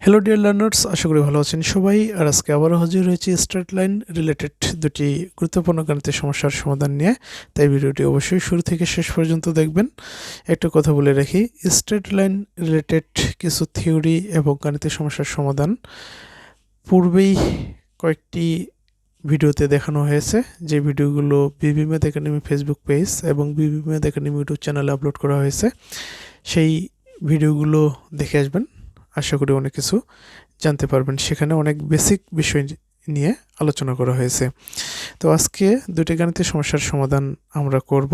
Hello dear learners, আশা করি ভালো আছেন সবাই। আর আজকে আবারও হাজির হয়েছি স্ট্রেট লাইন রিলেটেড দুটি গুরুত্বপূর্ণ গাণিতিক সমস্যার সমাধান নিয়ে। তাই ভিডিওটি অবশ্যই শুরু থেকে শেষ পর্যন্ত দেখবেন। একটা কথা বলে রাখি, স্ট্রেট লাইন রিলেটেড কিছু থিওরি এবং গাণিতিক সমস্যার সমাধান পূর্বেই কয়েকটি ভিডিওতে দেখানো হয়েছে, যে ভিডিওগুলো বিবি ম্যাথ একাডেমি ফেসবুক পেজ এবং বিবি ম্যাথ একাডেমি ইউটিউব চ্যানেলে আপলোড করা হয়েছে। সেই ভিডিওগুলো দেখে আসবেন, আশা করি অনেক কিছু জানতে পারবেন। সেখানে অনেক বেসিক বিষয় নিয়ে আলোচনা করা হয়েছে। তো আজকে দুটি গাণিতিক সমস্যার সমাধান আমরা করব,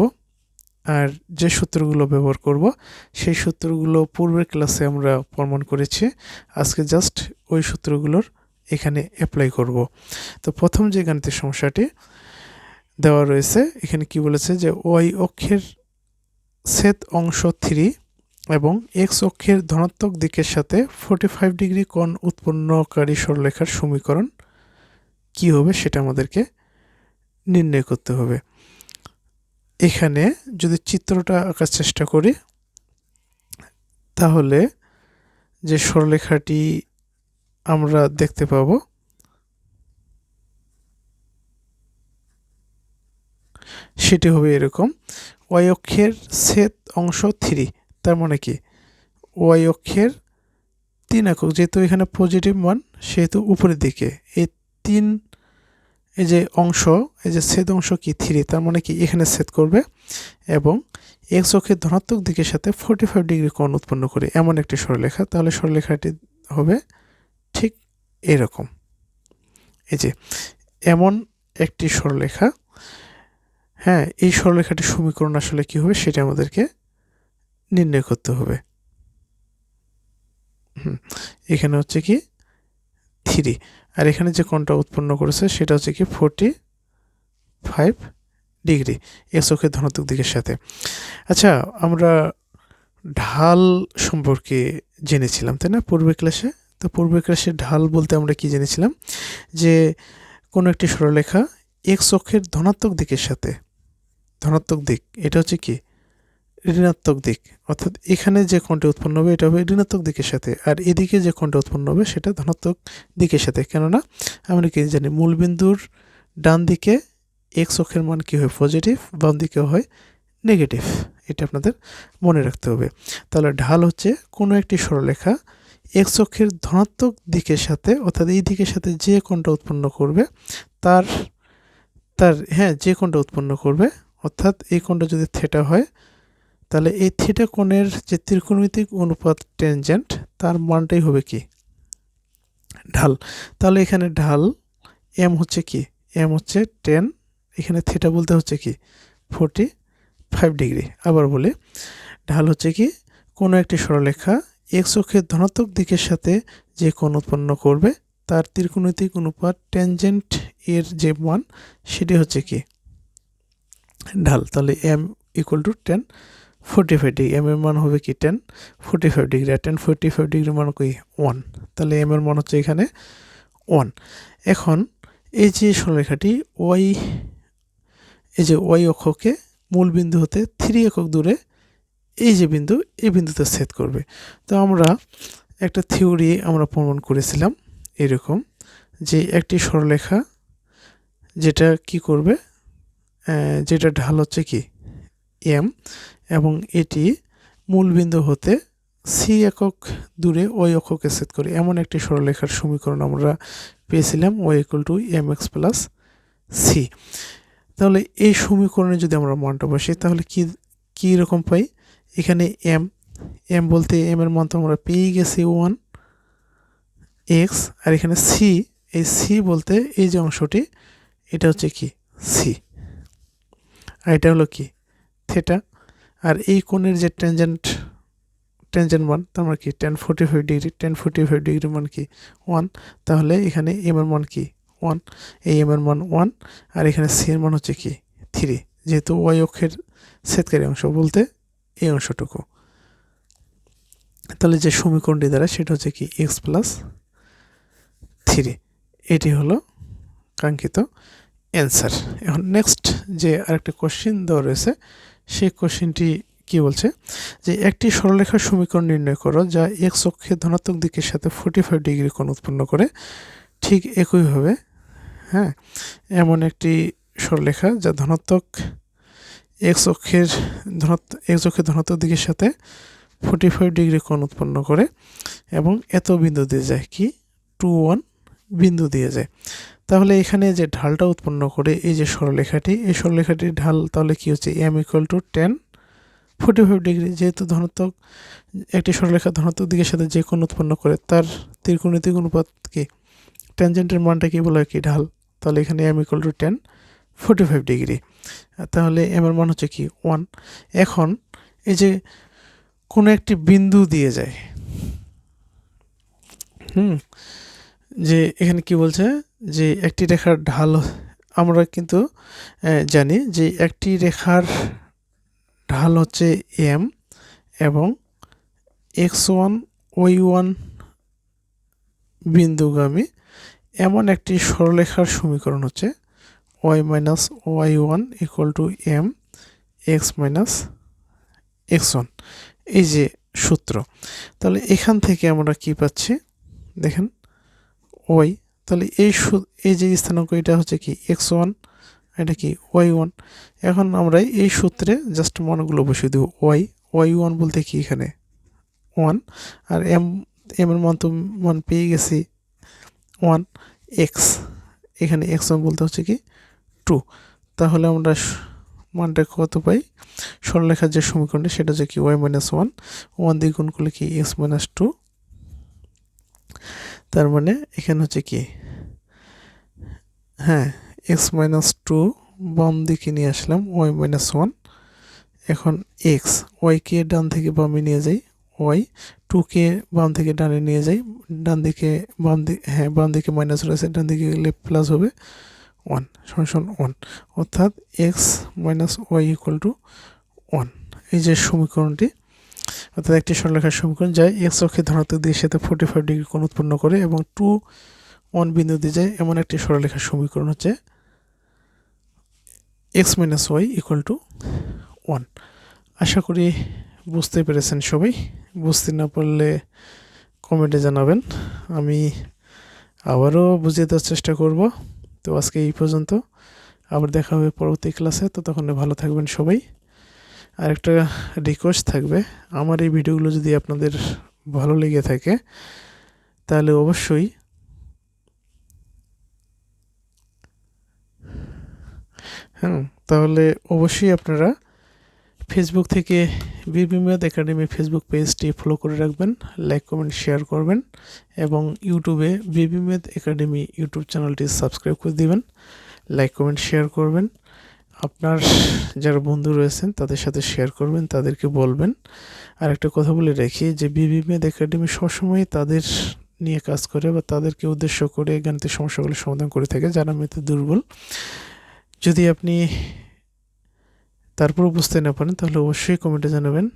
আর যে সূত্রগুলো ব্যবহার করব সেই সূত্রগুলো পূর্বের ক্লাসে আমরা প্রমাণ করেছি। আজকে জাস্ট ওই সূত্রগুলোর এখানে অ্যাপ্লাই করব। তো প্রথম যে গাণিতিক সমস্যাটি দেওয়া রয়েছে, এখানে কি বলেছে যে ওয়াই অক্ষের ছেদ অংশ 3 এবং এক্স অক্ষের ধনাত্মক দিকের সাথে 45 ডিগ্রি কোণ উৎপন্নকারী সরলরেখার সমীকরণ কি হবে সেটা আমাদেরকে নির্ণয় করতে হবে। এখানে যদি চিত্রটা আঁকার চেষ্টা করি, তাহলে যে সরলরেখাটি আমরা দেখতে পাব সেটি হবে এরকম। ওয়াই অক্ষের ছেদ অংশ 3, তার মানে কি ওয়াই অক্ষের 3 একক, যেহেতু এখানে পজিটিভ মান সেহেতু উপরের দিকে এই 3, এই যে অংশ, এই যে ছেদ অংশ কি 3, তার মানে কি এখানে ছেদ করবে এবং এক্স অক্ষের ধনাত্মক দিকের সাথে 45 ডিগ্রি কোণ উৎপন্ন করে এমন একটি সরলরেখা। তাহলে সরলরেখাটি হবে ঠিক এরকম। এই যে এমন একটি সরলরেখা, হ্যাঁ, এই সরলরেখাটির সমীকরণ আসলে কি হবে সেটা আমাদেরকে নির্ণয় করতে হবে। এখানে হচ্ছে কি 3, আর এখানে যে কোণটা উৎপন্ন করেছে সেটা হচ্ছে কি 45 ডিগ্রি এক্স অক্ষের ধনাত্মক দিকের সাথে। আচ্ছা, আমরা ঢাল সম্পর্কে জেনেছিলাম, তাই না, পূর্বের ক্লাসে? তো পূর্বের ক্লাসে ঢাল বলতে আমরা কি জেনেছিলাম, যে কোনো একটি সরলরেখা এক্স অক্ষের ধনাত্মক দিকের সাথে, ধনাত্মক দিক এটা হচ্ছে কি ঋণাত্মক দিক, অর্থাৎ এখানে যে কোণটা উৎপন্ন হবে এটা হবে ঋণাত্মক দিকের সাথে, আর এদিকে যে কোণটা উৎপন্ন হবে সেটা ধনাত্মক দিকের সাথে। কেননা আমরা কি জানি, মূলবিন্দুর ডান দিকে এক্স অক্ষের মান কি হয় পজিটিভ, বাম দিকে হয় নেগেটিভ। এটা আপনাদের মনে রাখতে হবে। তাহলে ঢাল হচ্ছে কোনো একটি সরলরেখা এক্স অক্ষের ধনাত্মক দিকের সাথে, অর্থাৎ এই দিকের সাথে যে কোণটা উৎপন্ন করবে তার তার হ্যাঁ, যে কোণটা উৎপন্ন করবে, অর্থাৎ এই কোণটা যদি থিটা হয়, তাহলে এই থিটা কোণের যে ত্রিকোণমিতিক অনুপাত ট্যানজেন্ট, তার মানটাই হবে কি ঢাল। তাহলে এখানে ঢাল এম হচ্ছে কি, এম হচ্ছে 10, এখানে থিটা বলতে হচ্ছে কি 45 ডিগ্রি। আবার বলি, ঢাল হচ্ছে কি কোনো একটি সরলরেখা এক্স অক্ষের ধনাত্মক দিকের সাথে যে কোণ উৎপন্ন করবে তার ত্রিকোণমিতিক অনুপাত ট্যানজেন্ট এর যে মান সেটি হচ্ছে কি ঢাল। তাহলে M equal to 10 45 degree, M এর মান হবে কি 10 45 ডিগ্রি, আর 10 45 ডিগ্রির মান কি 1, তাহলে এম এর মান হচ্ছে এখানে 1। এখন এই যে সরলরেখাটি ওয়াই, এই যে ওয়াই অক্ষকে মূল বিন্দু হতে 3 একক দূরে এই যে বিন্দু, এই বিন্দুতে ছেদ করবে। তো আমরা একটা থিওরি আমরা প্রমাণ করেছিলাম এরকম, যে একটি সরলরেখা যেটা কি করবে, যেটা ঢাল হচ্ছে কি এম, এবং এটি মূলবিন্দু হতে সি একক দূরে ওই অক্ষকে ছেদ করে এমন একটি সরলরেখার সমীকরণ আমরা পেয়েছিলাম, Y equal to M X plus C. তাহলে এই সমীকরণে যদি আমরা মানটা বসাই তাহলে কি রকম পাই, এখানে এম, এম বলতে এম এর মান তো আমরা পেয়ে গেছি 1 এক্স, আর এখানে সি, এই সি বলতে এই যে অংশটি এটা হচ্ছে কি সি, আর এটা হলো কি থিটা, আর এই কোণের যে ট্যানজেন্ট মান তার মানে কি 10 45 ডিগ্রি, 10 45 ডিগ্রি মান কি 1, তাহলে এখানে এম এর মান কি 1, এই এম এর মান 1, আর এখানে সি এর মান হচ্ছে কি 3, যেহেতু ওয়াই অক্ষের ছেদকারী অংশ বলতে এই অংশটুকু। তাহলে যে সমীকরণটি দ্বারা সেটা হচ্ছে কি এক্স প্লাস 3, এটি হলো কাঙ্ক্ষিত অ্যান্সার। এখন নেক্সট যে আরেকটা কোশ্চেন দেওয়া রয়েছে সেই কোশ্চেনটি কি বলছে যে একটি সরলরেখার সমীকরণ নির্ণয় করো যা এক্স অক্ষের ধনাত্মক দিকের সাথে 45 ডিগ্রি কোণ উৎপন্ন করে। ঠিক একইভাবে হ্যাঁ এমন একটি সরলরেখা যা ধনাত্মক এক্স অক্ষের ধনাত্মক দিকের সাথে 45 ডিগ্রি কোণ উৎপন্ন করে এবং এত বিন্দু দিয়ে যায় কি 2 1 বিন্দু দিয়ে যায়। তাহলে এখানে যে ঢালটা উৎপন্ন করে এই যে সরলরেখাটি, এই সরলরেখাটির ঢাল তাহলে কি হচ্ছে m = 10 45 ডিগ্রি। যেহেতু ধনাত্মক একটি সরলরেখা ধনাত্মক দিকের সাথে যে কোণ উৎপন্ন করে তার ত্রিকোণমিতিক অনুপাত কি ট্যানজেন্টের মানটা কি বলা হয় কি ঢাল। তাহলে এখানে m = 10 45 ডিগ্রি। তাহলে m এর মান হচ্ছে কি 1। এখন এই যে কোনো একটি বিন্দু দিয়ে যায় যে এখানে কি বলছে যে একটি রেখার ঢাল, আমরা কিন্তু জানি যে একটি রেখার ঢাল হচ্ছে m এবং x1 y1 বিন্দুগামী এমন একটি সরলরেখার সমীকরণ হচ্ছে y - y1 = m x - x1। এই যে সূত্র, তাহলে এখান থেকে আমরা কি পাচ্ছি দেখেন y, তাহলে এই যে স্থানাঙ্ক এটা হচ্ছে কি x1, এটা কি y1। এখন আমরা এই সূত্রে জাস্ট মানগুলো বসিয়ে দেব। y1 বলতে কি এখানে 1 আর m এর মান পেয়ে গেছি 1, x এখানে x1 বলতে হচ্ছে কি 2। তাহলে আমরা মানটা কত পাই সরলরেখার যে সমীকরণটা সেটা হচ্ছে কি y - 1 দিয়ে গুণ করলে কি x - 2। তার মানে এখানে হচ্ছে কি হ্যাঁ x - 2 বাম দিকে নিয়ে আসলাম y - 1। এখন x, y কে ডান থেকে বামে নিয়ে যাই, y 2 কে বাম থেকে ডানে নিয়ে যাই, ডান দিকে বাম দিকে মাইনাস রয়েছে, ডান দিকে গেলে প্লাস হবে 1 = 1, অর্থাৎ x - y = 1। এই যে সমীকরণটি, অর্থাৎ একটি সরলরেখার সমীকরণ যা x অক্ষের ধনাত্মক দিকের সাথে 45 ডিগ্রি কোণ উৎপন্ন করে এবং 2 1 বিন্দু দিয়ে যায় এমন একটি সরলরেখার সমীকরণ হচ্ছে x - y = 1। আশা করি বুঝতে পেরেছেন সবাই। বুঝতে না পারলে কমেন্টে জানাবেন, আমি আবারও বুঝিয়ে দেওয়ার চেষ্টা করব। তো আজকে এই পর্যন্ত, আবার দেখা হবে পরবর্তী ক্লাসে। ততক্ষণ ভালো থাকবেন সবাই। আর একটা রিকোয়েস্ট থাকবে, আমার এই ভিডিওগুলো যদি আপনাদের ভালো লেগে থাকে তাহলে অবশ্যই আপনারা ফেসবুক থেকে বিবি ম্যাথ একাডেমি ফেসবুক পেজটি ফলো করে রাখবেন, লাইক কমেন্ট শেয়ার করবেন এবং ইউটিউবে বিবি ম্যাথ একাডেমি ইউটিউব চ্যানেলটি সাবস্ক্রাইব করে দিবেন, লাইক কমেন্ট শেয়ার করবেন। আপনার যারা বন্ধু রয়েছেন তাদের সাথে শেয়ার করবেন, তাদেরকে বলবেন। আর একটা কথা বলে রাখি যে বিবি ম্যাথ একাডেমি সবসময় তাদের নিয়ে কাজ করে বা তাদেরকে উদ্দেশ্য করে গাণিতিক সমস্যাগুলো সমাধান করে থাকে যারা ম্যাথে দুর্বল। যদি আপনি তারপরও বুঝতে না পারেন তাহলে অবশ্যই কমেন্টে জানাবেন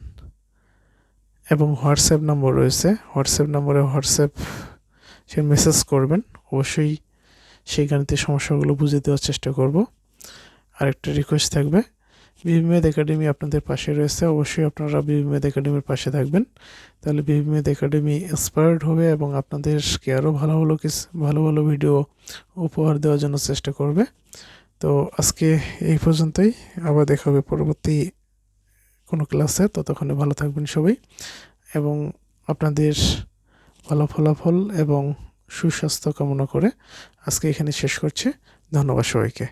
এবং হোয়াটসঅ্যাপ নম্বর রয়েছে, হোয়াটসঅ্যাপ নম্বরে সে মেসেজ করবেন। অবশ্যই সেই গাণিতিক সমস্যাগুলো বুঝিয়ে দেওয়ার চেষ্টা করব। আরেকটা রিকোয়েস্ট থাকবে, বিবি ম্যাথ একাডেমি আপনাদের পাশে রয়েছে, অবশ্যই আপনারা বিবি ম্যাথ একাডেমির পাশে থাকবেন। তাহলে বিবি ম্যাথ একাডেমি ইন্সপায়ার্ড হবে এবং আপনাদেরকে আরও ভালো ভালো ভিডিও উপহার দেওয়ার জন্য চেষ্টা করবে। তো আজকে এই পর্যন্তই, আবার দেখা হবে পরবর্তী কোনো ক্লাসে। ততক্ষণে ভালো থাকবেন সবাই এবং আপনাদের ভালো ফলাফল এবং সুস্বাস্থ্য কামনা করে আজকে এখানে শেষ করছি। ধন্যবাদ সবাইকে।